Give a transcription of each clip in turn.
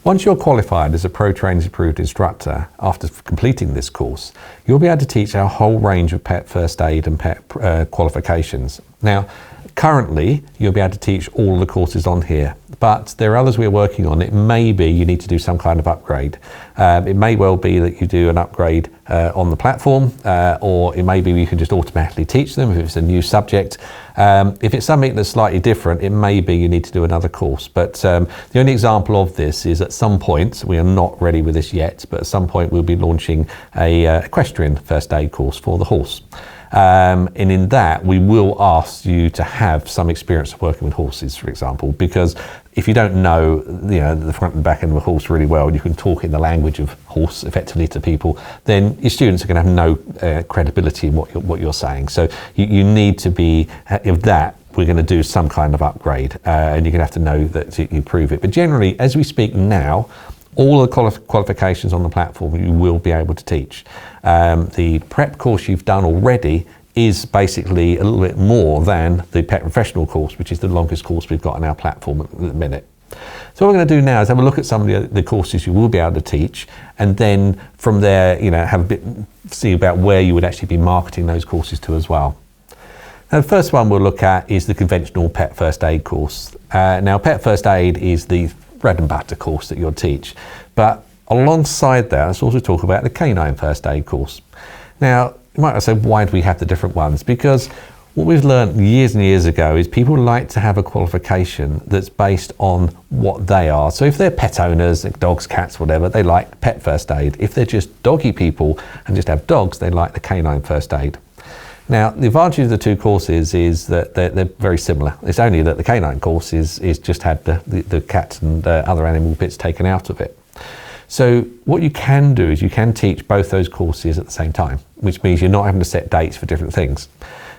Once you're qualified as a Pro Trainers Approved instructor, after completing this course, you'll be able to teach a whole range of pet first aid and pet qualifications. Now, currently, you'll be able to teach all the courses on here, but there are others we're working on. It may be you need to do some kind of upgrade. It may well be that you do an upgrade on the platform, or it may be you can just automatically teach them if it's a new subject. If it's something that's slightly different, it may be you need to do another course. But the only example of this is at some point, we are not ready with this yet, but at some point we'll be launching a equestrian first aid course for the horse. And in that, we will ask you to have some experience of working with horses, for example, because if you don't know, the front and back end of a horse really well, and you can talk in the language of horse effectively to people, then your students are going to have no credibility in what you're saying. So you need to be, if that, we're going to do some kind of upgrade, and you're going to have to know that you prove it. But generally, as we speak now, all the qualifications on the platform you will be able to teach. The prep course you've done already is basically a little bit more than the pet professional course, which is the longest course we've got on our platform at the minute. So what we're going to do now is have a look at some of the courses you will be able to teach, and then from there, see about where you would actually be marketing those courses to as well. Now, the first one we'll look at is the conventional pet first aid course. Now, pet first aid is the bread and butter course that you'll teach, but alongside that, let's also talk about the canine first aid course. Now, you might say, why do we have the different ones? Because what we've learned years and years ago is people like to have a qualification that's based on what they are. So if they're pet owners, like dogs, cats, whatever, they like pet first aid. If they're just doggy people and just have dogs, they like the canine first aid. Now, the advantage of the two courses is that they're very similar. It's only that the canine course is just had the cat and other animal bits taken out of it. So what you can do is you can teach both those courses at the same time, which means you're not having to set dates for different things.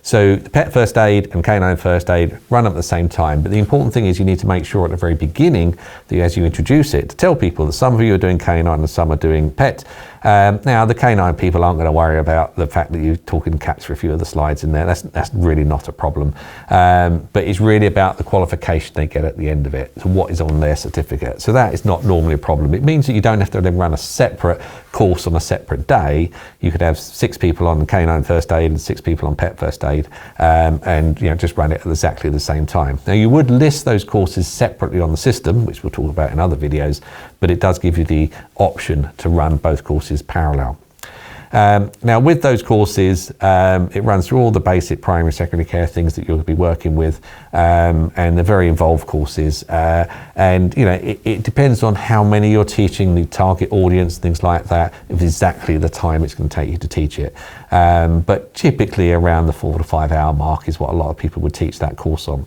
So the pet first aid and canine first aid run up at the same time, but the important thing is you need to make sure at the very beginning that as you introduce it, to tell people that some of you are doing canine and some are doing pet. Now the canine people aren't going to worry about the fact that you're talking cats for a few of the slides in there. That's really not a problem. But it's really about the qualification they get at the end of it, so what is on their certificate. So that is not normally a problem. It means that you don't have to then run a separate course on a separate day. You could have 6 people on canine first aid and 6 people on pet first aid, and just run it at exactly the same time. Now you would list those courses separately on the system, which we'll talk about in other videos, but it does give you the option to run both courses parallel. Now with those courses, it runs through all the basic primary secondary care things that you'll be working with, and they're very involved courses, and it depends on how many you're teaching, the target audience, things like that, of exactly the time it's going to take you to teach it. But typically around the 4 to 5 hour mark is what a lot of people would teach that course on.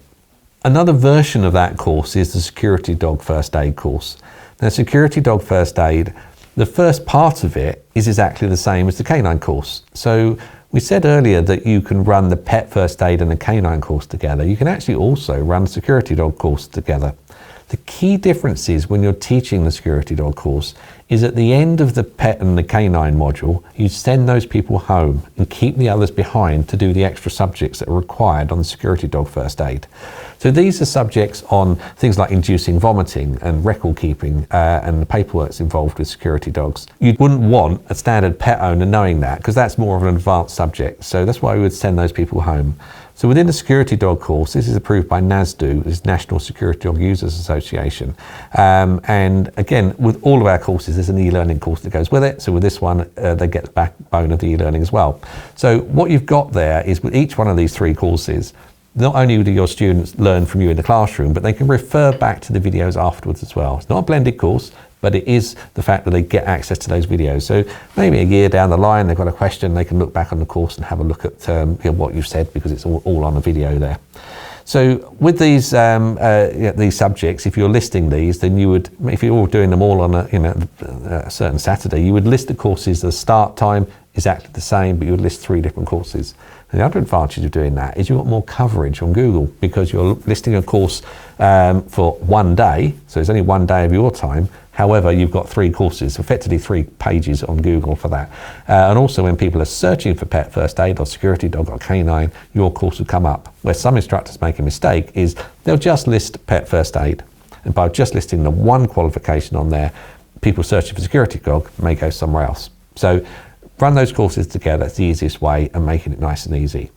Another version of that course is the security dog first aid course. Now security dog first aid, the first part of it is exactly the same as the canine course. So we said earlier that you can run the pet first aid and the canine course together. You can actually also run the security dog course together. The key difference is when you're teaching the security dog course is at the end of the pet and the canine module, you send those people home and keep the others behind to do the extra subjects that are required on the security dog first aid. So these are subjects on things like inducing vomiting and record keeping, and the paperwork that's involved with security dogs. You wouldn't want a standard pet owner knowing that, because that's more of an advanced subject. So that's why we would send those people home. So within the security dog course, this is approved by NASDU, this is National Security Dog Users Association. And again, with all of our courses, there's an e-learning course that goes with it. So with this one, they get the backbone of the e-learning as well. So what you've got there is with each one of these 3 courses, not only do your students learn from you in the classroom, but they can refer back to the videos afterwards as well. It's not a blended course, but it is the fact that they get access to those videos. So maybe a year down the line, they've got a question, they can look back on the course and have a look at what you've said, because it's all on the video there. So with these subjects, if you're listing these, then you would, if you're doing them all on a certain Saturday, you would list the courses, the start time exactly the same, but you would list 3 different courses. And the other advantage of doing that is you've got more coverage on Google, because you're listing a course for one day, so it's only one day of your time. However, you've got 3 courses, effectively 3 pages on Google for that. And also when people are searching for pet first aid or security dog or canine, your course will come up. Where some instructors make a mistake is they'll just list pet first aid. And by just listing the one qualification on there, people searching for security dog may go somewhere else. So run those courses together. It's the easiest way and making it nice and easy.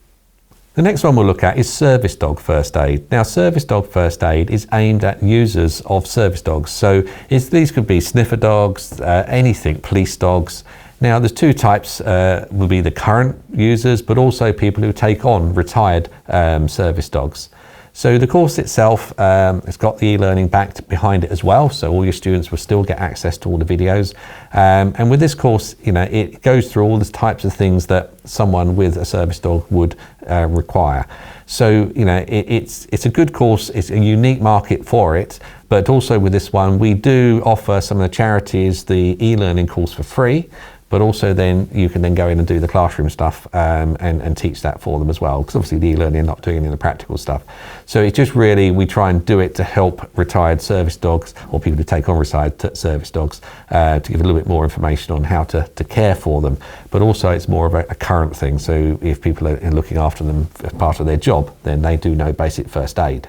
The next one we'll look at is service dog first aid. Now, service dog first aid is aimed at users of service dogs. So these could be sniffer dogs, anything, police dogs. Now, there's two types, will be the current users, but also people who take on retired service dogs. So the course itself, it's got the e-learning backed behind it as well, so all your students will still get access to all the videos. And with this course, it goes through all the types of things that someone with a service dog would require. So, it's a good course, it's a unique market for it, but also with this one, we do offer some of the charities the e-learning course for free. But also then you can then go in and do the classroom stuff and teach that for them as well. Because obviously the e-learning, not doing any of the practical stuff. So it's just really, we try and do it to help retired service dogs or people who take on retired service dogs to give a little bit more information on how to care for them. But also it's more of a current thing. So if people are looking after them as part of their job, then they do know basic first aid.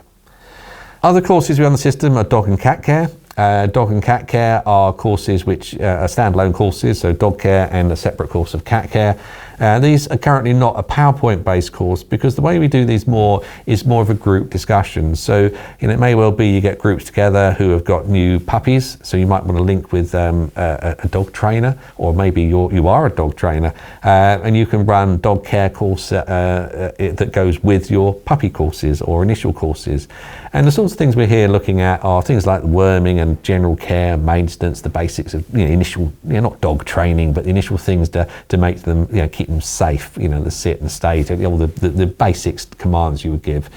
Other courses we have on the system are dog and cat care. Dog and cat care are courses which are standalone courses, so dog care and a separate course of cat care. These are currently not a PowerPoint based course because the way we do these is more of a group discussion. So it may well be you get groups together who have got new puppies, so you might want to link with a dog trainer, or maybe you are a dog trainer, and you can run dog care course that goes with your puppy courses or initial courses. And the sorts of things we're here looking at are things like worming and general care, maintenance, the basics of initial, not dog training, but the initial things to make them, keep them safe, the sit and stay, all the basics commands you would give.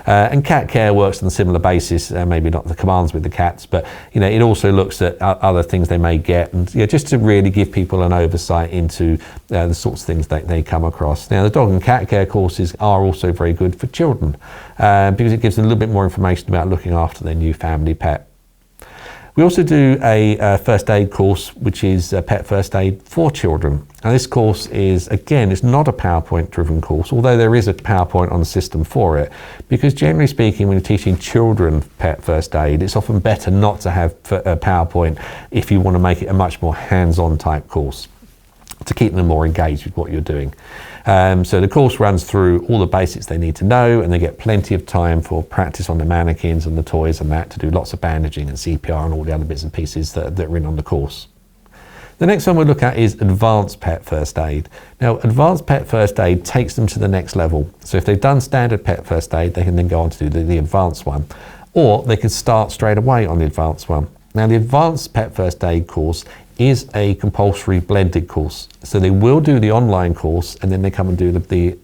And cat care works on a similar basis, maybe not the commands with the cats, but it also looks at other things they may get, and just to really give people an oversight into the sorts of things that they come across. Now, the dog and cat care courses are also very good for children because it gives them a little bit more information about looking after their new family pet. We also do a first aid course, which is pet first aid for children. And this course is, again, it's not a PowerPoint driven course, although there is a PowerPoint on the system for it, because generally speaking, when you're teaching children pet first aid, it's often better not to have a PowerPoint if you want to make it a much more hands-on type course to keep them more engaged with what you're doing. So the course runs through all the basics they need to know, and they get plenty of time for practice on the mannequins and the toys and that, to do lots of bandaging and CPR and all the other bits and pieces that are in on the course. The next one we'll look at is advanced pet first aid. Now, advanced pet first aid takes them to the next level. So if they've done standard pet first aid, they can then go on to do the advanced one, or they can start straight away on the advanced one. Now, the advanced pet first aid course is a compulsory blended course. So they will do the online course and then they come and do the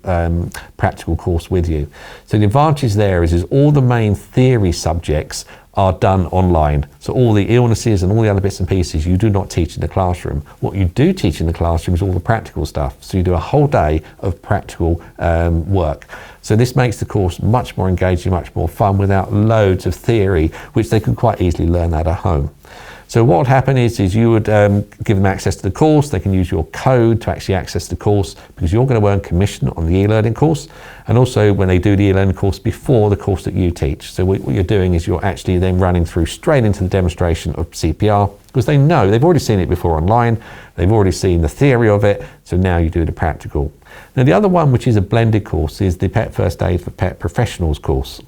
practical course with you. So the advantage there is all the main theory subjects are done online. So all the illnesses and all the other bits and pieces you do not teach in the classroom. What you do teach in the classroom is all the practical stuff. So you do a whole day of practical work. So this makes the course much more engaging, much more fun, without loads of theory, which they can quite easily learn that at home. So what would happen is you would give them access to the course. They can use your code to actually access the course, because you're going to earn commission on the e-learning course, and also when they do the e-learning course before the course that you teach. So what you're doing is you're actually then running through straight into the demonstration of CPR, because they know they've already seen it before online, they've already seen the theory of it, so now you do the practical. Now, the other one, which is a blended course, is the Pet First Aid for Pet Professionals course.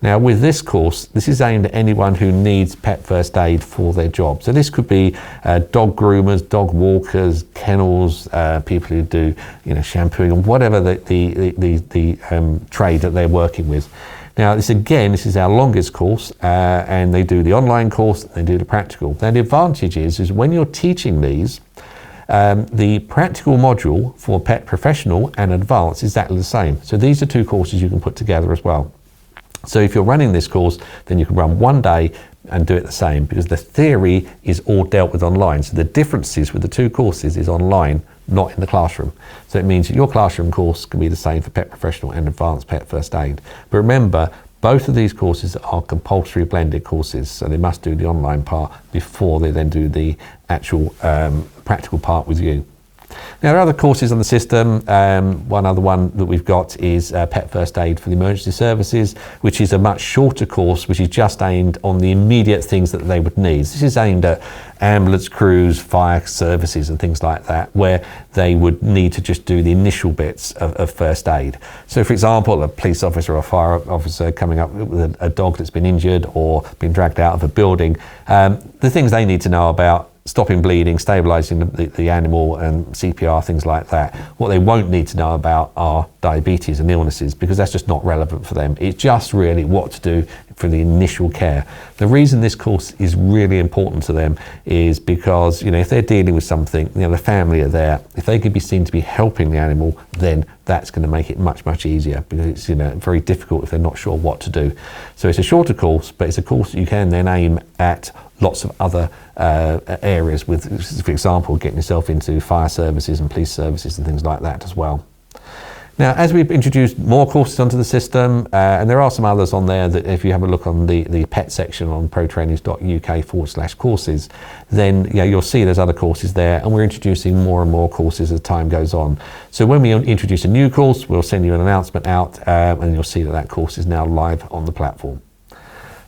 Now, with this course, this is aimed at anyone who needs pet first aid for their job. So this could be dog groomers, dog walkers, kennels, people who do shampooing, or whatever the trade that they're working with. Now, this is our longest course, and they do the online course, they do the practical. Now, the advantage is when you're teaching these, the practical module for Pet Professional and Advanced is exactly the same. So these are two courses you can put together as well. So if you're running this course, then you can run one day and do it the same, because the theory is all dealt with online. So the differences with the two courses is online, not in the classroom. So it means that your classroom course can be the same for Pet Professional and Advanced Pet First Aid. But remember, both of these courses are compulsory blended courses, so they must do the online part before they then do the actual practical part with you. Now, there are other courses on the system. One other one that we've got is Pet First Aid for the Emergency Services, which is a much shorter course, which is just aimed on the immediate things that they would need. This is aimed at ambulance crews, fire services and things like that, where they would need to just do the initial bits of first aid. So, for example, a police officer or a fire officer coming up with a dog that's been injured or been dragged out of a building, the things they need to know about stopping bleeding, stabilising the animal and CPR, things like that. What they won't need to know about are diabetes and illnesses, because that's just not relevant for them. It's just really what to do for the initial care. The reason this course is really important to them is because, you know, if they're dealing with something, you know, the family are there. If they could be seen to be helping the animal, then that's going to make it much, much easier, because it's, you know, very difficult if they're not sure what to do. So it's a shorter course, but it's a course that you can then aim at lots of other areas with, for example, getting yourself into fire services and police services and things like that as well. Now, as we've introduced more courses onto the system, and there are some others on there that if you have a look on the pet section on protrainings.uk/courses, then you'll see there's other courses there, and we're introducing more and more courses as time goes on. So when we introduce a new course, we'll send you an announcement out, and you'll see that that course is now live on the platform.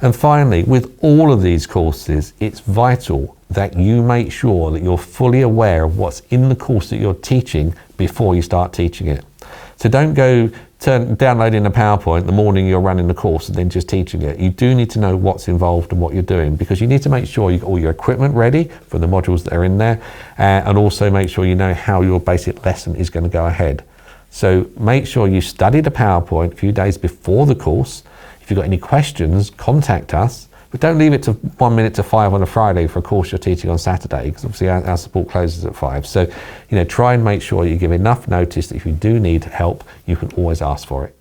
And finally, with all of these courses, it's vital that you make sure that you're fully aware of what's in the course that you're teaching before you start teaching it. So don't go downloading a PowerPoint the morning you're running the course and then just teaching it. You do need to know what's involved and what you're doing, because you need to make sure you've got all your equipment ready for the modules that are in there, and also make sure you know how your basic lesson is going to go ahead. So make sure you study the PowerPoint a few days before the course. If you've got any questions, contact us. But don't leave it to 1 minute to 5 on a Friday for a course you're teaching on Saturday, because obviously our support closes at 5. So, try and make sure you give enough notice that if you do need help, you can always ask for it.